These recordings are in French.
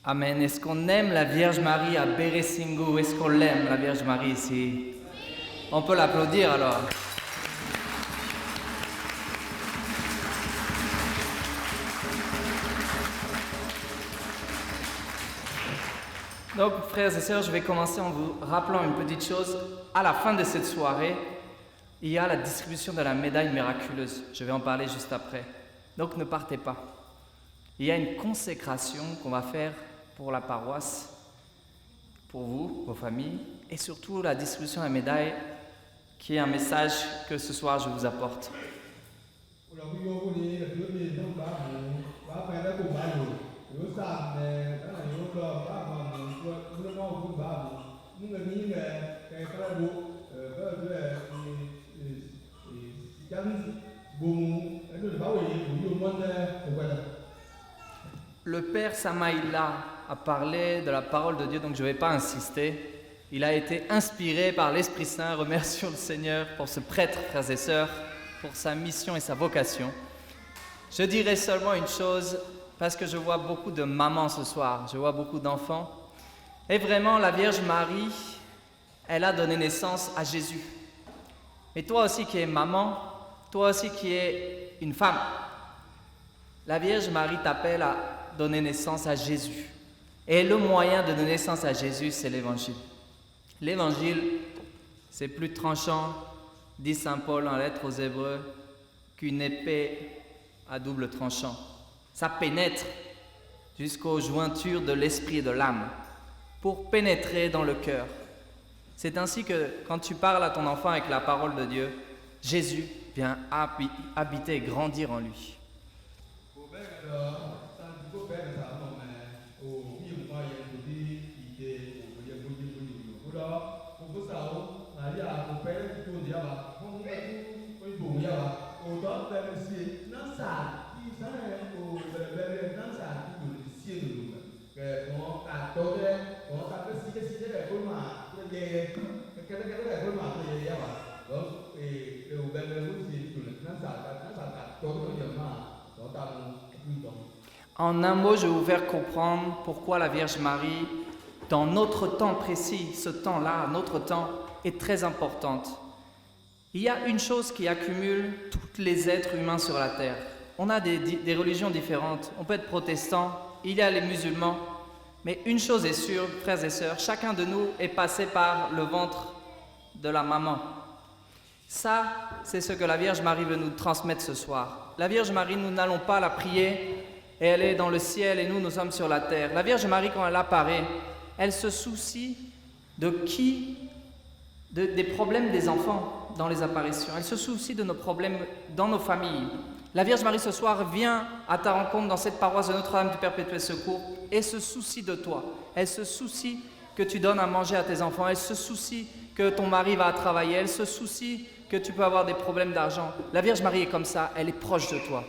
Amen. Est-ce qu'on aime la Vierge Marie à Beresingu? Est-ce qu'on l'aime, la Vierge Marie, ici? On peut l'applaudir alors. Donc, frères et sœurs, je vais commencer en vous rappelant une petite chose. À la fin de cette soirée, il y a la distribution de la médaille miraculeuse. Je vais en parler juste après. Donc, ne partez pas. Il y a une consécration qu'on va faire pour la paroisse, pour vous, vos familles, et surtout la distribution de la médaille, qui est un message que ce soir je vous apporte. Le Père Samaïla a parlé de la parole de Dieu, donc je ne vais pas insister. Il a été inspiré par l'Esprit Saint. Remercions le Seigneur pour ce prêtre, frères et sœurs, pour sa mission et sa vocation. Je dirai seulement une chose, parce que je vois beaucoup de mamans ce soir, je vois beaucoup d'enfants. Et vraiment, la Vierge Marie, elle a donné naissance à Jésus. Mais toi aussi qui es maman, toi aussi qui es une femme, la Vierge Marie t'appelle à donner naissance à Jésus. Et le moyen de donner naissance à Jésus, c'est l'Évangile. L'Évangile, c'est plus tranchant, dit Saint Paul en lettre aux Hébreux, qu'une épée à double tranchant. Ça pénètre jusqu'aux jointures de l'esprit et de l'âme, pour pénétrer dans le cœur. C'est ainsi que quand tu parles à ton enfant avec la parole de Dieu, Jésus vient habiter et grandir en lui. En un mot, je vais vous faire comprendre pourquoi la Vierge Marie, dans notre temps précis, ce temps-là, notre temps, est très importante. Il y a une chose qui accumule tous les êtres humains sur la terre. On a des religions différentes, on peut être protestant, il y a les musulmans, mais une chose est sûre, frères et sœurs, chacun de nous est passé par le ventre de la maman. Ça, c'est ce que la Vierge Marie veut nous transmettre ce soir. La Vierge Marie, nous n'allons pas la prier, et elle est dans le ciel et nous sommes sur la terre. La Vierge Marie, quand elle apparaît, elle se soucie des problèmes des enfants dans les apparitions. Elle se soucie de nos problèmes dans nos familles. La Vierge Marie ce soir vient à ta rencontre dans cette paroisse de Notre-Dame du Perpétuel Secours et se soucie de toi. Elle se soucie que tu donnes à manger à tes enfants. Elle se soucie que ton mari va travailler. Elle se soucie que tu peux avoir des problèmes d'argent. La Vierge Marie est comme ça, elle est proche de toi.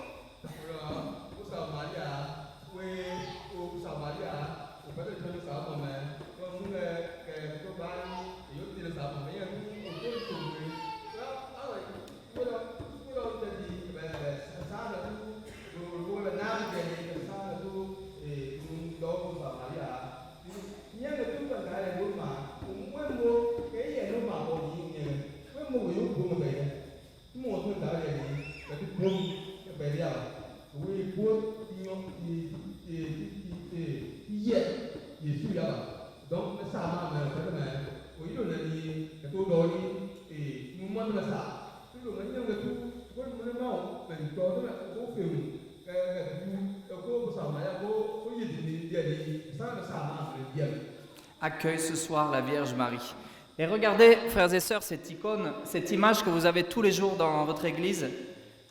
Accueille ce soir la Vierge Marie. Et regardez, frères et sœurs, cette icône, cette image que vous avez tous les jours dans votre église,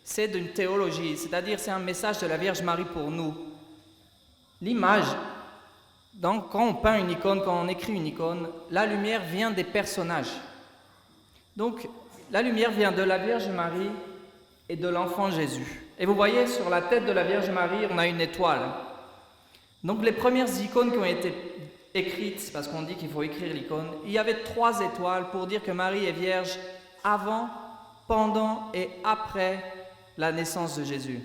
c'est d'une théologie, c'est-à-dire c'est un message de la Vierge Marie pour nous. L'image, donc quand on peint une icône, quand on écrit une icône, la lumière vient des personnages. Donc la lumière vient de la Vierge Marie et de l'enfant Jésus. Et vous voyez, sur la tête de la Vierge Marie, on a une étoile. Donc les premières icônes qui ont été écrites, parce qu'on dit qu'il faut écrire l'icône, il y avait 3 étoiles pour dire que Marie est vierge avant, pendant et après la naissance de Jésus.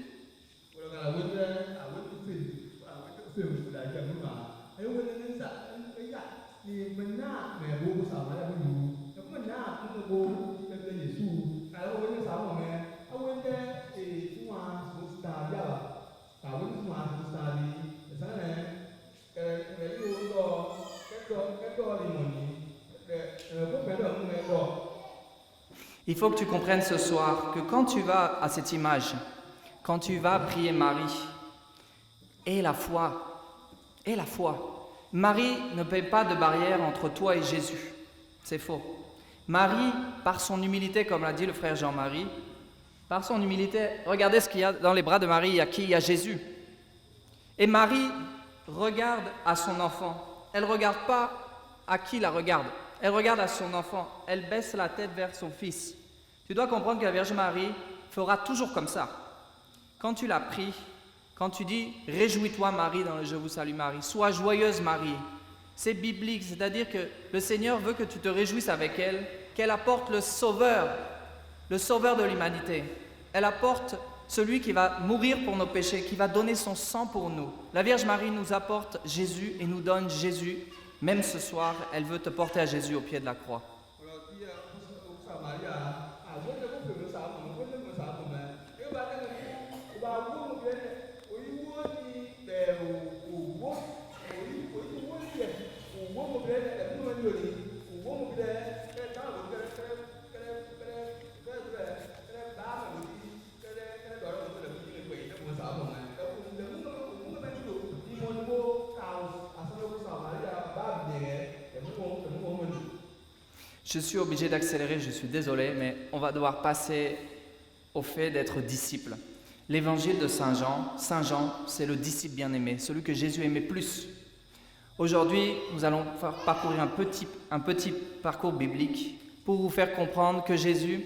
Il faut que tu comprennes ce soir que quand tu vas à cette image, quand tu vas prier Marie, et la foi, Marie ne paie pas de barrière entre toi et Jésus. C'est faux. Marie, par son humilité, comme l'a dit le frère Jean-Marie, par son humilité, regardez ce qu'il y a dans les bras de Marie, il y a qui? Il y a Jésus. Et Marie regarde à son enfant. Elle ne regarde pas à qui la regarde. Elle regarde à son enfant. Elle baisse la tête vers son fils. Tu dois comprendre que la Vierge Marie fera toujours comme ça. Quand tu la pries, quand tu dis « Réjouis-toi Marie » dans le « Je vous salue Marie »,« Sois joyeuse Marie », c'est biblique, c'est-à-dire que le Seigneur veut que tu te réjouisses avec elle, qu'elle apporte le sauveur de l'humanité. Elle apporte celui qui va mourir pour nos péchés, qui va donner son sang pour nous. La Vierge Marie nous apporte Jésus et nous donne Jésus. Même ce soir, elle veut te porter à Jésus au pied de la croix. Je suis obligé d'accélérer, je suis désolé, mais on va devoir passer au fait d'être disciple. L'évangile de Saint Jean, c'est le disciple bien-aimé, celui que Jésus aimait plus. Aujourd'hui, nous allons parcourir un petit parcours biblique pour vous faire comprendre que Jésus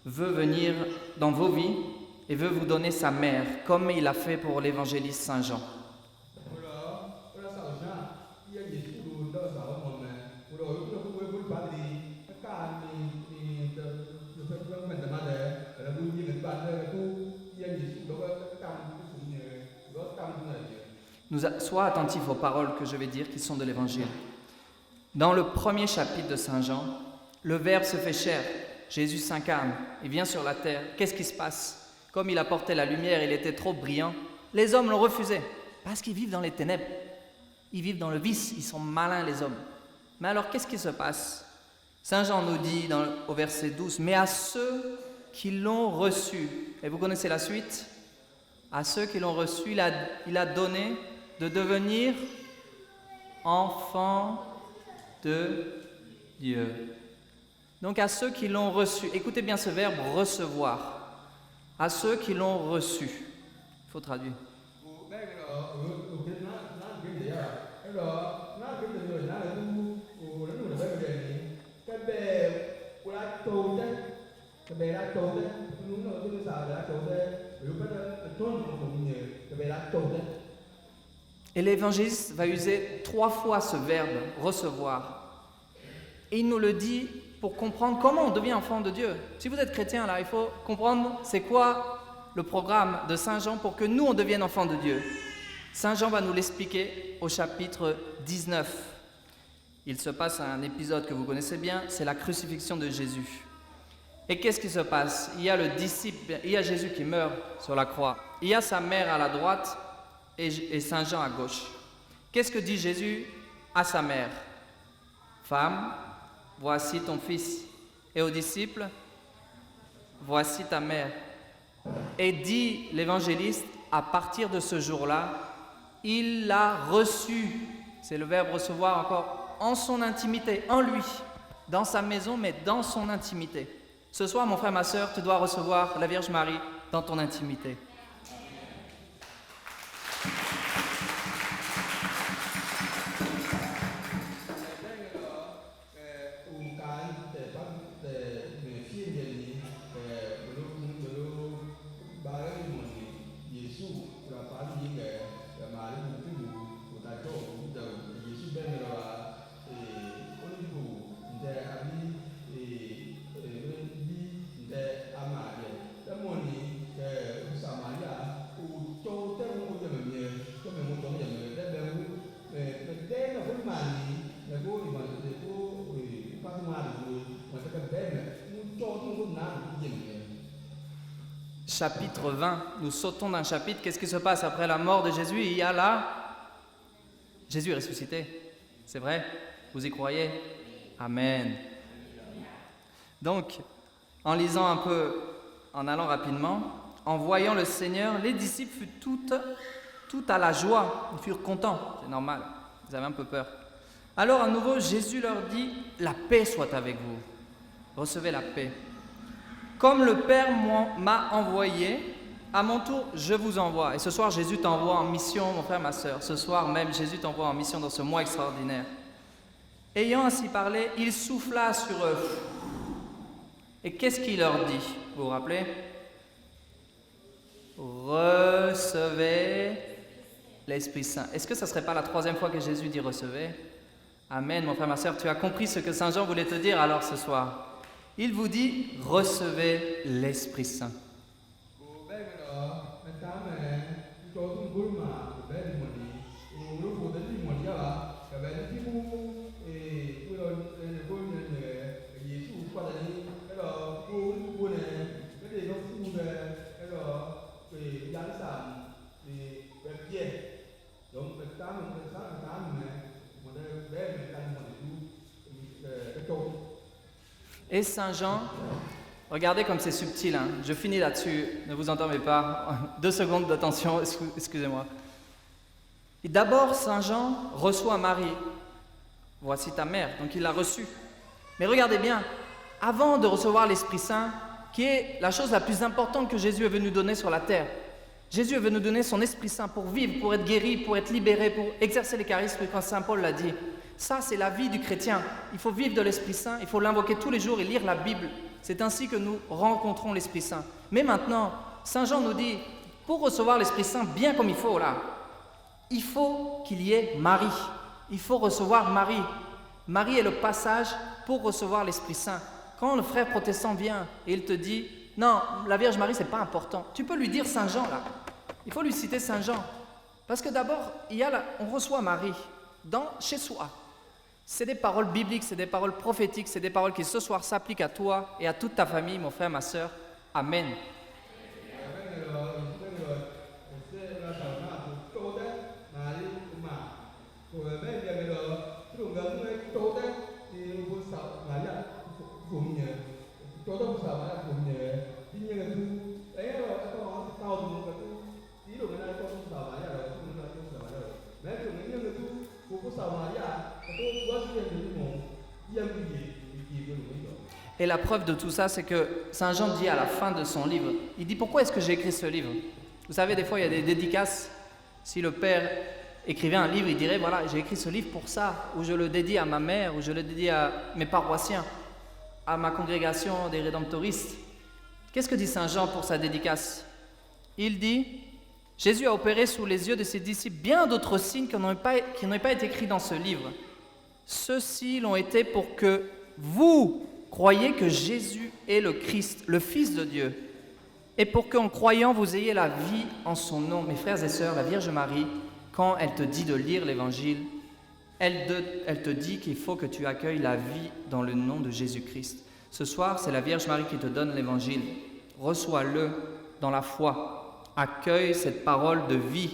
veut venir dans vos vies et veut vous donner sa mère, comme il a fait pour l'évangéliste Saint Jean. Sois attentif aux paroles que je vais dire qui sont de l'Évangile. Dans le premier chapitre de Saint Jean, le Verbe se fait chair, Jésus s'incarne, il vient sur la terre. Qu'est-ce qui se passe? Comme il apportait la lumière, il était trop brillant, les hommes l'ont refusé, parce qu'ils vivent dans les ténèbres, ils vivent dans le vice, ils sont malins les hommes. Mais alors qu'est-ce qui se passe? Saint Jean nous dit au verset 12, « Mais à ceux qui l'ont reçu », et vous connaissez la suite, à ceux qui l'ont reçu, il a donné de devenir enfants de Dieu. Donc à ceux qui l'ont reçu, écoutez bien ce verbe « recevoir », à ceux qui l'ont reçu. Il faut traduire. Et l'évangéliste va user 3 fois ce verbe « recevoir ». Et il nous le dit pour comprendre comment on devient enfant de Dieu. Si vous êtes chrétien, là, il faut comprendre c'est quoi le programme de Saint Jean pour que nous, on devienne enfants de Dieu. Saint Jean va nous l'expliquer au chapitre 19. Il se passe un épisode que vous connaissez bien, c'est la crucifixion de Jésus. Et qu'est-ce qui se passe? Il y a Jésus qui meurt sur la croix. Il y a sa mère à la droite et Saint Jean à gauche. Qu'est-ce que dit Jésus à sa mère? Femme, voici ton fils. Et aux disciples, voici ta mère. Et dit l'évangéliste, à partir de ce jour-là, il l'a reçu. C'est le verbe recevoir encore en son intimité, en lui, dans sa maison, mais dans son intimité. Ce soir, mon frère, ma sœur, tu dois recevoir la Vierge Marie dans ton intimité. Chapitre 20, nous sautons d'un chapitre. Qu'est-ce qui se passe après la mort de Jésus? Il y a là, Jésus est ressuscité. C'est vrai? Vous y croyez? Amen. Donc, En lisant un peu, en allant rapidement, en voyant le Seigneur, les disciples furent tout à la joie. Ils furent contents, c'est normal. Ils avaient un peu peur. Alors à nouveau, Jésus leur dit, la paix soit avec vous. Recevez la paix. Comme le Père m'a envoyé, à mon tour, je vous envoie. Et ce soir, Jésus t'envoie en mission, mon frère, ma soeur. Ce soir même, Jésus t'envoie en mission dans ce mois extraordinaire. Ayant ainsi parlé, il souffla sur eux. Et qu'est-ce qu'il leur dit? Vous vous rappelez? Recevez l'Esprit Saint. Est-ce que ce ne serait pas la troisième fois que Jésus dit recevez? Amen, mon frère, ma soeur. Tu as compris ce que Saint Jean voulait te dire alors ce soir. Il vous dit recevez l'Esprit Saint. Et Saint Jean, regardez comme c'est subtil, hein. Je finis là-dessus, ne vous endormez pas. 2 secondes d'attention, excusez-moi. Et d'abord, Saint Jean reçoit Marie. Voici ta mère, donc il l'a reçue. Mais regardez bien, avant de recevoir l'Esprit Saint, qui est la chose la plus importante que Jésus est venu donner sur la terre, Jésus est venu donner son Esprit Saint pour vivre, pour être guéri, pour être libéré, pour exercer les charismes, comme Saint Paul l'a dit. Ça, c'est la vie du chrétien. Il faut vivre de l'Esprit Saint, il faut l'invoquer tous les jours et lire la Bible. C'est ainsi que nous rencontrons l'Esprit Saint. Mais maintenant, Saint Jean nous dit, pour recevoir l'Esprit Saint bien comme il faut, là, il faut qu'il y ait Marie. Il faut recevoir Marie. Marie est le passage pour recevoir l'Esprit Saint. Quand le frère protestant vient et il te dit, non, la Vierge Marie, c'est pas important, tu peux lui dire Saint Jean, là. Il faut lui citer Saint Jean. Parce que d'abord, on reçoit Marie chez soi. C'est des paroles bibliques, c'est des paroles prophétiques, c'est des paroles qui ce soir s'appliquent à toi et à toute ta famille, mon frère, ma soeur. Amen. Et la preuve de tout ça, c'est que Saint Jean dit à la fin de son livre, il dit pourquoi est-ce que j'ai écrit ce livre? Vous savez, des fois il y a des dédicaces. Si le père écrivait un livre, il dirait voilà, j'ai écrit ce livre pour ça, ou je le dédie à ma mère, ou je le dédie à mes paroissiens, à ma congrégation des rédemptoristes. Qu'est-ce que dit Saint Jean pour sa dédicace? Il dit Jésus a opéré sous les yeux de ses disciples bien d'autres signes qui n'ont pas été écrits dans ce livre. Ceux-ci l'ont été pour que vous croyez que Jésus est le Christ, le Fils de Dieu, et pour qu'en croyant, vous ayez la vie en son nom. Mes frères et sœurs, la Vierge Marie, quand elle te dit de lire l'Évangile, elle te dit qu'il faut que tu accueilles la vie dans le nom de Jésus-Christ. Ce soir, c'est la Vierge Marie qui te donne l'Évangile. Reçois-le dans la foi. Accueille cette parole de vie.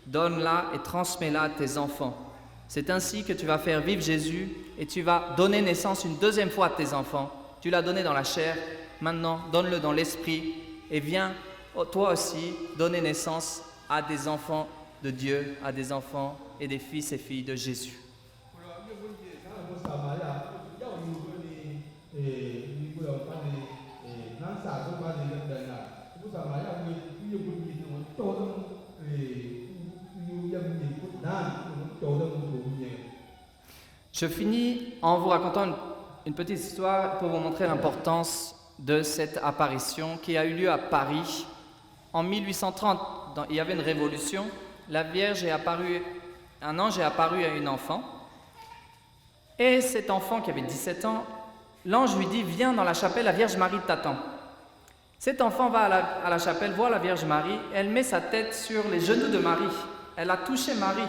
Donne-la et transmets-la à tes enfants. C'est ainsi que tu vas faire vivre Jésus et tu vas donner naissance une deuxième fois à tes enfants. Tu l'as donné dans la chair, maintenant donne-le dans l'esprit et viens toi aussi donner naissance à des enfants de Dieu, à des enfants et des fils et filles de Jésus. Je finis en vous racontant une petite histoire pour vous montrer l'importance de cette apparition qui a eu lieu à Paris. En 1830, il y avait une révolution. La Vierge est apparue, un ange est apparu à une enfant. Et cet enfant qui avait 17 ans, l'ange lui dit « Viens dans la chapelle, la Vierge Marie t'attend ». Cet enfant va à la chapelle, voit la Vierge Marie, elle met sa tête sur les genoux de Marie. Elle a touché Marie.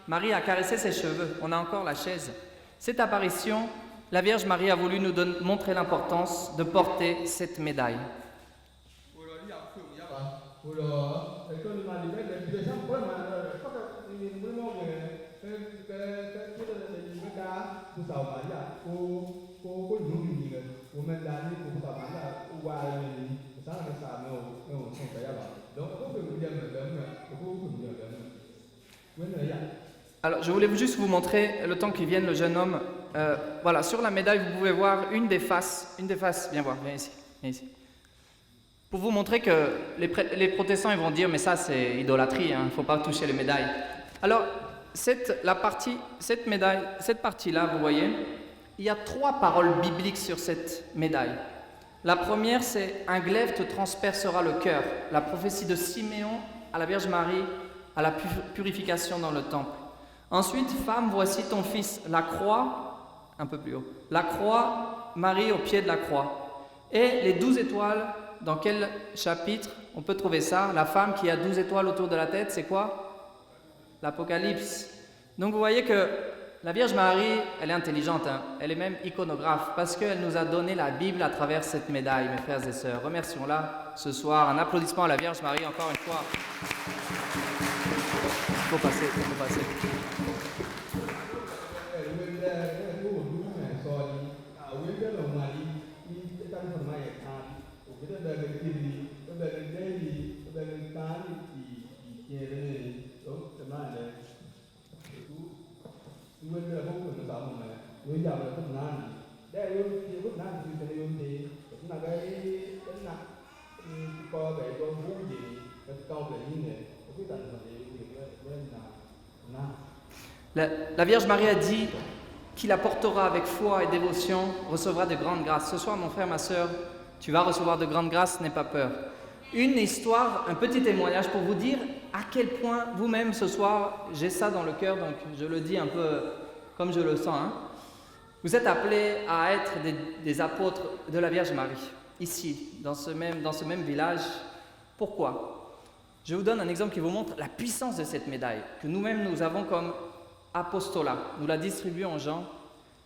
Marie a caressé ses cheveux. On a encore la chaise. Cette apparition, la Vierge Marie a voulu nous montrer l'importance de porter cette médaille. Alors, je voulais juste vous montrer, le temps qu'il vienne, le jeune homme. Voilà, sur la médaille, vous pouvez voir une des faces. Viens voir, viens ici. Pour vous montrer que les protestants, ils vont dire, mais ça, c'est idolâtrie, il ne faut pas toucher les médailles. Alors, cette médaille, cette partie-là, vous voyez, il y a 3 paroles bibliques sur cette médaille. La première, c'est « Un glaive te transpercera le cœur », la prophétie de Siméon à la Vierge Marie, à la purification dans le temple. Ensuite, « Femme, voici ton fils », la croix, un peu plus haut, la croix, Marie au pied de la croix. Et les 12 étoiles, dans quel chapitre on peut trouver ça? La femme qui a 12 étoiles autour de la tête, c'est quoi? L'Apocalypse. Donc vous voyez que la Vierge Marie, elle est intelligente, hein. Elle est même iconographe, parce qu'elle nous a donné la Bible à travers cette médaille, mes frères et sœurs. Remercions-la ce soir. Un applaudissement à la Vierge Marie, encore une fois. Il faut passer. La Vierge Marie a dit qu'il apportera avec foi et dévotion, recevra de grandes grâces. Ce soir, mon frère, ma sœur, tu vas recevoir de grandes grâces, n'aie pas peur. Une histoire, un petit témoignage pour vous dire à quel point vous-même ce soir, j'ai ça dans le cœur, donc je le dis un peu comme je le sens. Hein. Vous êtes appelés à être des apôtres de la Vierge Marie, ici, dans ce même village. Pourquoi? Je vous donne un exemple qui vous montre la puissance de cette médaille, que nous-mêmes nous avons comme apostolat. Nous la distribuons aux gens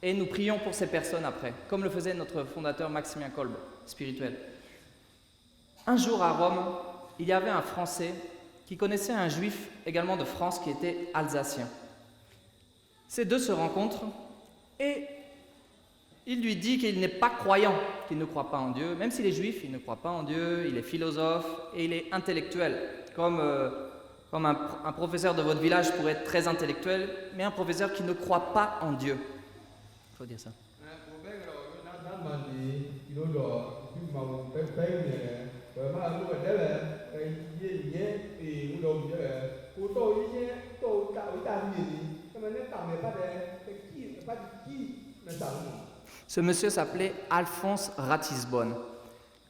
et nous prions pour ces personnes après, comme le faisait notre fondateur Maximien Kolb, spirituel. Un jour à Rome, il y avait un Français qui connaissait un Juif également de France qui était alsacien. Ces deux se rencontrent et il lui dit qu'il n'est pas croyant, qu'il ne croit pas en Dieu. Même s'il est juif, il ne croit pas en Dieu, il est philosophe et il est intellectuel. Comme un professeur de votre village pourrait être très intellectuel, mais un professeur qui ne croit pas en Dieu. Il faut dire ça. Ce monsieur s'appelait Alphonse Ratisbonne.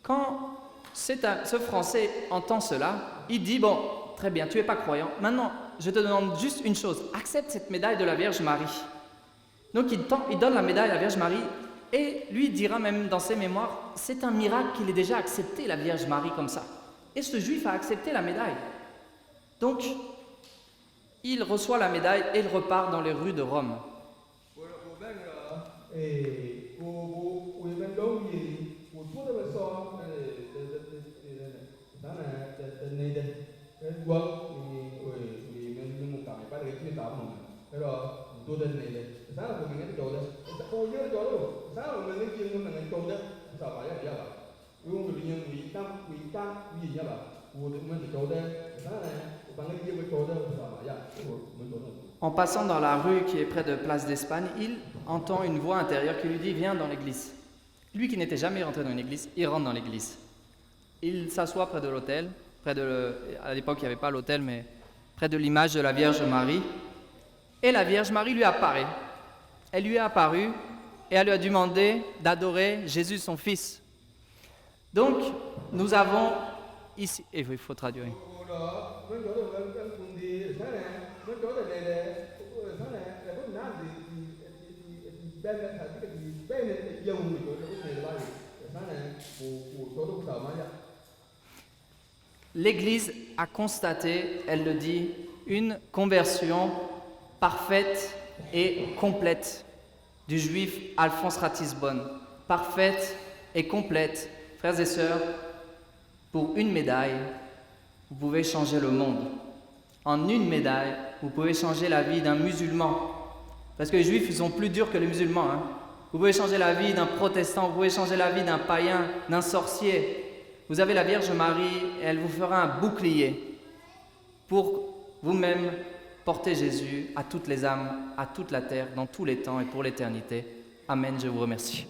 Quand ce Français entend cela, il dit, bon, très bien, tu n'es pas croyant, maintenant je te demande juste une chose, accepte cette médaille de la Vierge Marie. Donc il donne la médaille à la Vierge Marie et lui dira même dans ses mémoires, c'est un miracle qu'il ait déjà accepté la Vierge Marie comme ça. Et ce juif a accepté la médaille. Donc il reçoit la médaille et il repart dans les rues de Rome. En passant dans la rue qui est près de Place d'Espagne, il entend une voix intérieure qui lui dit « Viens dans l'église ». Lui qui n'était jamais rentré dans une église, il rentre dans l'église. Il s'assoit près de l'autel, à l'époque il n'y avait pas l'autel, mais près de l'image de la Vierge Marie. Et la Vierge Marie lui apparaît. Elle lui est apparue et elle lui a demandé d'adorer Jésus son Fils. Donc, nous avons ici... Et il faut traduire. L'Église a constaté, elle le dit, une conversion parfaite et complète du juif Alphonse Ratisbonne. Parfaite et complète. Frères et sœurs, pour une médaille, vous pouvez changer le monde. En une médaille, vous pouvez changer la vie d'un musulman. Parce que les juifs, ils sont plus durs que les musulmans. Hein. Vous pouvez changer la vie d'un protestant, vous pouvez changer la vie d'un païen, d'un sorcier. Vous avez la Vierge Marie et elle vous fera un bouclier pour vous-même porter Jésus à toutes les âmes, à toute la terre, dans tous les temps et pour l'éternité. Amen, je vous remercie.